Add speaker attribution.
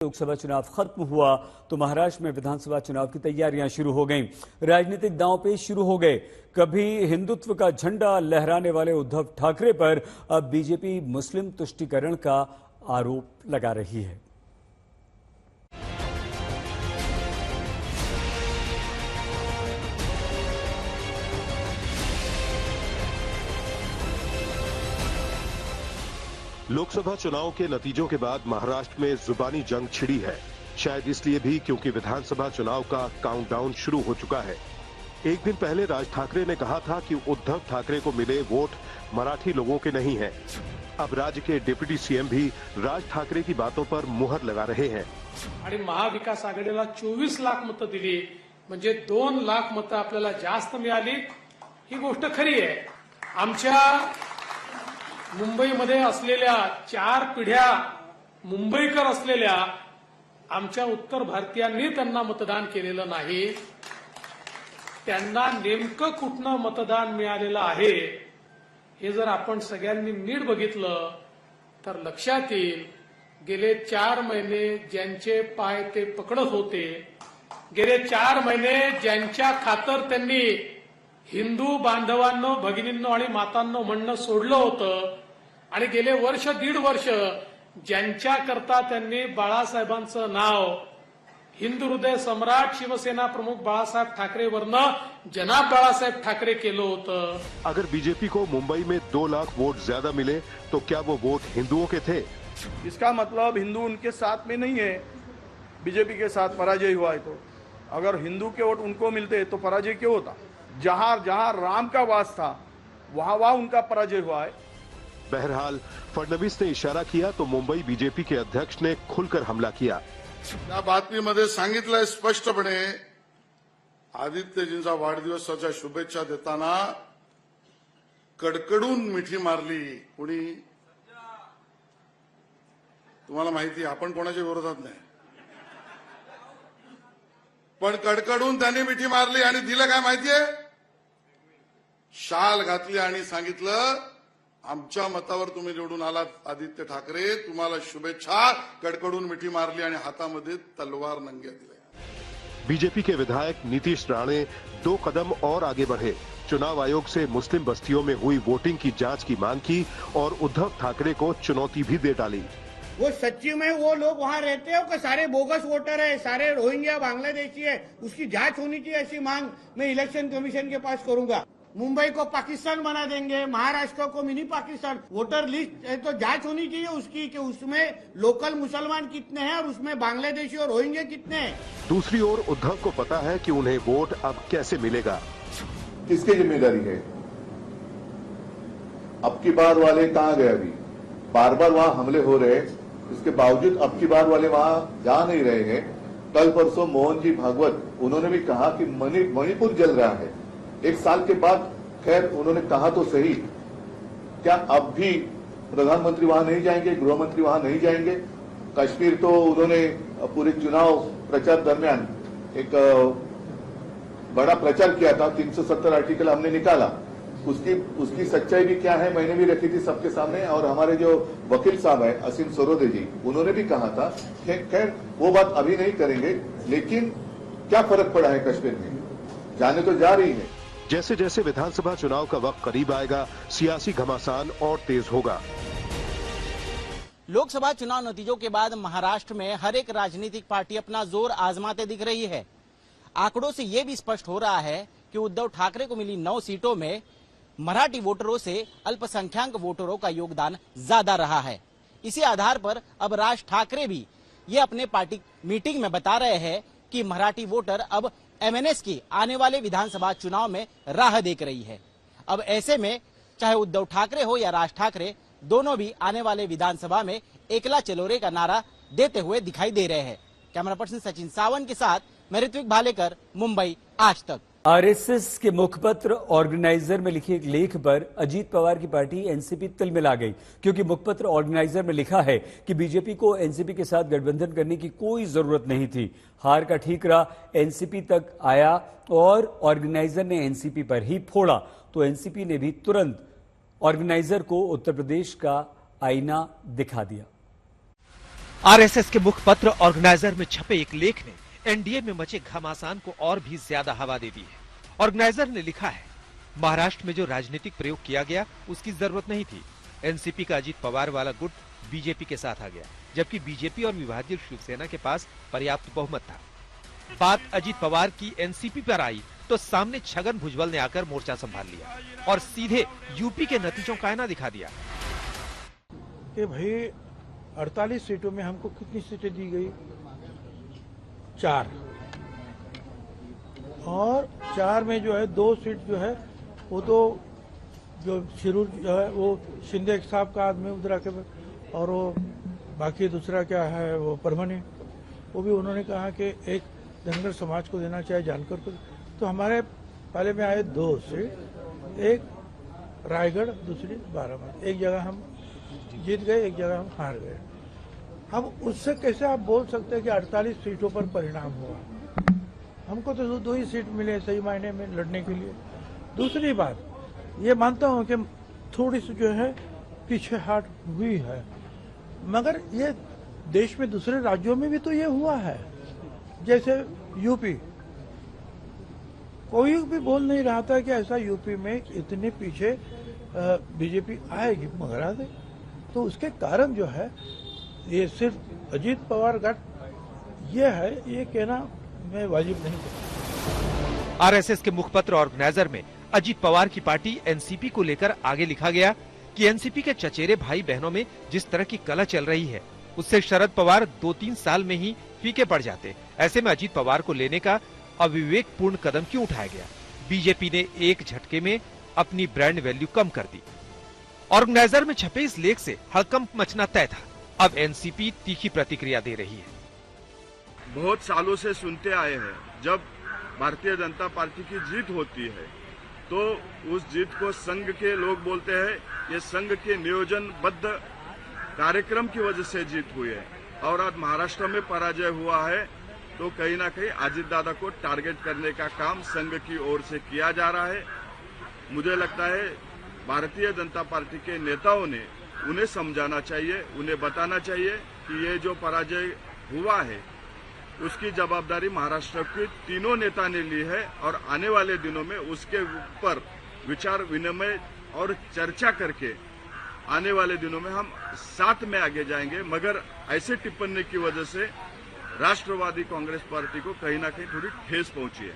Speaker 1: लोकसभा चुनाव खत्म हुआ तो महाराष्ट्र में विधानसभा चुनाव की तैयारियां शुरू हो गईं। राजनीतिक दांवपेच शुरू हो गए। कभी हिंदुत्व का झंडा लहराने वाले उद्धव ठाकरे पर अब बीजेपी मुस्लिम तुष्टीकरण का आरोप लगा रही है।
Speaker 2: लोकसभा चुनाव के नतीजों के बाद महाराष्ट्र में जुबानी जंग छिड़ी है। शायद इसलिए भी क्योंकि विधानसभा चुनाव का काउंटडाउन शुरू हो चुका है। एक दिन पहले राज ठाकरे ने कहा था कि उद्धव ठाकरे को मिले वोट मराठी लोगों के नहीं हैं। अब राज्य के डिप्टी सीएम भी राज ठाकरे की बातों पर मुहर लगा रहे हैं।
Speaker 3: आणि महाविकास आघाडीला 24 लाख मतं दिली, म्हणजे 2 लाख मतं आपल्याला जास्त मिळाली, ही गोष्ट खरी आहे। आमच्या मुंबईमध्ये असलेल्या 4 पिढ्या मुंबईकर असलेल्या आमच्या उत्तर भारतीयांनी त्यांना मतदान केलेलं नाही। त्यांना नेमकं कुठनं मतदान मिळालेलं आहे हे जर आपण सगळ्यांनी नीट बघितलं तर लक्षात येईल। गेले 4 महिने ज्यांचे पाय ते पकडत होते, गेले 4 महिने ज्यांच्या खातर त्यांनी हिंदू बांधवांनो, भगिनींनो आणि मातांनो म्हणणं सोडलं होतं आणि गेले वर्ष दीड वर्ष ज्यांच्याकरता त्यांनी बाळासाहेबांचं नाव हिंदू हृदय सम्राट शिवसेना प्रमुख बाळासाहेब ठाकरेवरनं जनाब बाळासाहेब ठाकरे केलं होतं।
Speaker 2: अगर बीजेपी को मुंबई में 2 लाख वोट ज्यादा मिले तो क्या वो वोट हिंदुओं के थे?
Speaker 4: इसका मतलब हिंदू उनके साथ में नहीं है, बीजेपी के साथ पराजय हुआ है। तो अगर हिंदू के वोट उनको मिलते तो पराजय क्यों होता? जहां जहां राम का वास था वहां उनका पराजय हुआ है।
Speaker 2: बहरहाल फडणवीस ने इशारा किया तो मुंबई बीजेपी के अध्यक्ष ने खुलकर हमला किया।
Speaker 5: या बातमीमध्ये सांगितलंय स्पष्टपणे, आदित्यजींचा वाढदिवसाच्या शुभेच्छा देताना कडकडून मिठी मारली कुणी? तुम्हाला माहिती, आपण कोणाच्या विरोधात नाही, पण कडकडून त्यांनी मिठी मारली आणि दिलं काय माहितीये? शाल घातली आणि सांगितलं, आमच्या मतावर तुम्ही निवडून आलात आदित्य ठाकरे, तुम्हाला शुभेच्छा। कडकडून मिठी मारली आणि हातामध्ये तलवार नंग्या दिल्या।
Speaker 2: बीजेपी के विधायक नीतीश राणे 2 कदम और आगे बढ़े। चुनाव आयोग से मुस्लिम बस्तियों में हुई वोटिंग की जांच की मांग की और उद्धव ठाकरे को चुनौती भी दे डाली।
Speaker 6: वो सच्ची में वो लोग वहाँ रहते हो कि सारे बोगस वोटर है, सारे रोहिंग्या बांग्लादेशी है, उसकी जांच होनी चाहिए, ऐसी मांग मैं इलेक्शन कमीशन के पास करूंगा। मुंबई को पाकिस्तान बना देंगे, महाराष्ट्र को मिनी पाकिस्तान। वोटर लिस्ट है तो जांच होनी चाहिए उसकी कि उसमें लोकल मुसलमान कितने हैं और उसमें बांग्लादेशी और रोहिंग्या कितने हैं।
Speaker 2: दूसरी ओर उद्धव को पता है कि उन्हें वोट अब कैसे मिलेगा।
Speaker 7: किसकी जिम्मेदारी है? अब की बार वाले कहां गए? अभी बार बार वहां हमले हो रहे, इसके बावजूद अब की बार वाले वहां जा नहीं रहे हैं। कल परसों मोहन जी भागवत उन्होंने भी कहा कि मणिपुर जल रहा है। 1 साल के बाद खैर उन्होंने कहा तो सही, क्या अब भी प्रधानमंत्री वहां नहीं जाएंगे, गृह मंत्री वहां नहीं जाएंगे? कश्मीर तो उन्होंने पूरे चुनाव प्रचार दरमियान एक बड़ा प्रचार किया था, 370 आर्टिकल हमने निकाला। उसकी सच्चाई भी क्या है मैंने भी रखी थी सबके सामने। और हमारे जो वकील साहब है असीम सरोदे जी, उन्होंने भी कहा था, खैर वो बात अभी नहीं करेंगे, लेकिन क्या फर्क पड़ा है कश्मीर में? जाने तो जा रही है।
Speaker 2: जैसे जैसे विधानसभा चुनाव का वक्त करीब आएगा, सियासी घमासान और तेज होगा।
Speaker 8: लोकसभा चुनाव नतीजों के बाद महाराष्ट्र में हर एक राजनीतिक पार्टी अपना जोर आजमाते दिख रही है। आंकड़ों से यह भी स्पष्ट हो रहा है कि उद्धव ठाकरे को मिली 9 सीटों में मराठी वोटरों से अल्पसंख्यक वोटरों का योगदान ज्यादा रहा है। इसी आधार पर अब राज ठाकरे भी ये अपने पार्टी मीटिंग में बता रहे हैं कि मराठी वोटर अब एमएनएस की आने वाले विधानसभा चुनाव में राह देख रही है। अब ऐसे में चाहे उद्धव ठाकरे हो या राज ठाकरे, दोनों भी आने वाले विधानसभा में एकला चलोरे का नारा देते हुए दिखाई दे रहे हैं। कैमरा पर्सन सचिन सावंत के साथ मैं ऋत्विक भालेकर, मुंबई आज तक।
Speaker 1: आरएसएस के मुखपत्र ऑर्गेनाइजर में लिखे एक लेख पर अजीत पवार की पार्टी एनसीपी तिलमिला गई, क्योंकि मुखपत्र ऑर्गेनाइजर में लिखा है कि बीजेपी को एनसीपी के साथ गठबंधन करने की कोई जरूरत नहीं थी। हार का ठीकरा एनसीपी तक आया और ऑर्गेनाइजर ने एनसीपी पर ही फोड़ा, तो एनसीपी ने भी तुरंत ऑर्गेनाइजर को उत्तर प्रदेश का आईना दिखा दिया।
Speaker 9: आरएसएस के मुखपत्र ऑर्गेनाइजर में छपे एक लेख ने एनडीए में मचे घमासान को और भी ज्यादा हवा दे दी है। ऑर्गेनाइजर ने लिखा है, महाराष्ट्र में जो राजनीतिक प्रयोग किया गया उसकी जरूरत नहीं थी। एनसीपी का अजीत पवार वाला गुट बीजेपी के साथ आ गया, जबकि बीजेपी और विभाजित शिवसेना के पास पर्याप्त बहुमत था। बात अजीत पवार की एनसीपी पर आई तो सामने छगन भुजबल ने आकर मोर्चा संभाल लिया और सीधे यूपी के नतीजों का आईना दिखा दिया
Speaker 10: कि भाई 48 सीटों में हमको कितनी सीटें दी गई? 4, और 4 में जो है 2 सीट जो है वो तो जो शिरूर जो है वो शिंदे साहब का आदमी उधर आके, और वो बाकी दूसरा क्या है वो परमानेंट, वो भी उन्होंने कहा कि एक धनगर समाज को देना चाहिए जानकर को। तो हमारे पहले में आए 2 सीट, एक रायगढ़, दूसरी बारामती। एक जगह हम जीत गए, एक जगह हम हार गए। अब उससे कैसे आप बोल सकते हैं कि 48 सीटों पर परिणाम हुआ? हमको तो 2 ही सीट मिले सही मायने में लड़ने के लिए। दूसरी बात ये मानता हूं कि थोड़ी सी जो है पीछे हट हुई है, मगर ये देश में दूसरे राज्यों में भी तो ये हुआ है। जैसे यूपी, कोई भी बोल नहीं रहा था कि ऐसा यूपी में इतने पीछे बीजेपी आएगी, मगर आ गई। तो उसके कारण जो है ये सिर्फ अजीत पवार गठ ये है, ये कहना मैं वाजिब नहीं करता।
Speaker 9: आरएसएस के मुखपत्र ऑर्गेनाइजर में अजीत पवार की पार्टी एनसीपी को लेकर आगे लिखा गया कि एनसीपी के चचेरे भाई बहनों में जिस तरह की कलह चल रही है उससे शरद पवार 2-3 साल में ही फीके पड़ जाते। ऐसे में अजीत पवार को लेने का अविवेकपूर्ण कदम क्यों उठाया गया? बीजेपी ने एक झटके में अपनी ब्रांड वैल्यू कम कर दी। ऑर्गेनाइजर में छपे इस लेख से हड़कंप मचना तय था। अब एनसीपी तीखी प्रतिक्रिया दे रही है।
Speaker 4: बहुत सालों से सुनते आए हैं, जब भारतीय जनता पार्टी की जीत होती है तो उस जीत को संघ के लोग बोलते हैं ये संघ के नियोजनबद्ध कार्यक्रम की वजह से जीत हुई है, और आज महाराष्ट्र में पराजय हुआ है तो कहीं ना कहीं अजीत दादा को टारगेट करने का काम संघ की ओर से किया जा रहा है। मुझे लगता है भारतीय जनता पार्टी के नेताओं ने उन्हें समझाना चाहिए, उन्हें बताना चाहिए कि ये जो पराजय हुआ है उसकी जवाबदारी महाराष्ट्र के तीनों नेता ने ली है, और आने वाले दिनों में उसके ऊपर विचार विनिमय और चर्चा करके आने वाले दिनों में हम साथ में आगे जाएंगे। मगर ऐसे टिप्पणी की वजह से राष्ट्रवादी कांग्रेस पार्टी को कहीं ना कहीं थोड़ी ठेस पहुंची है।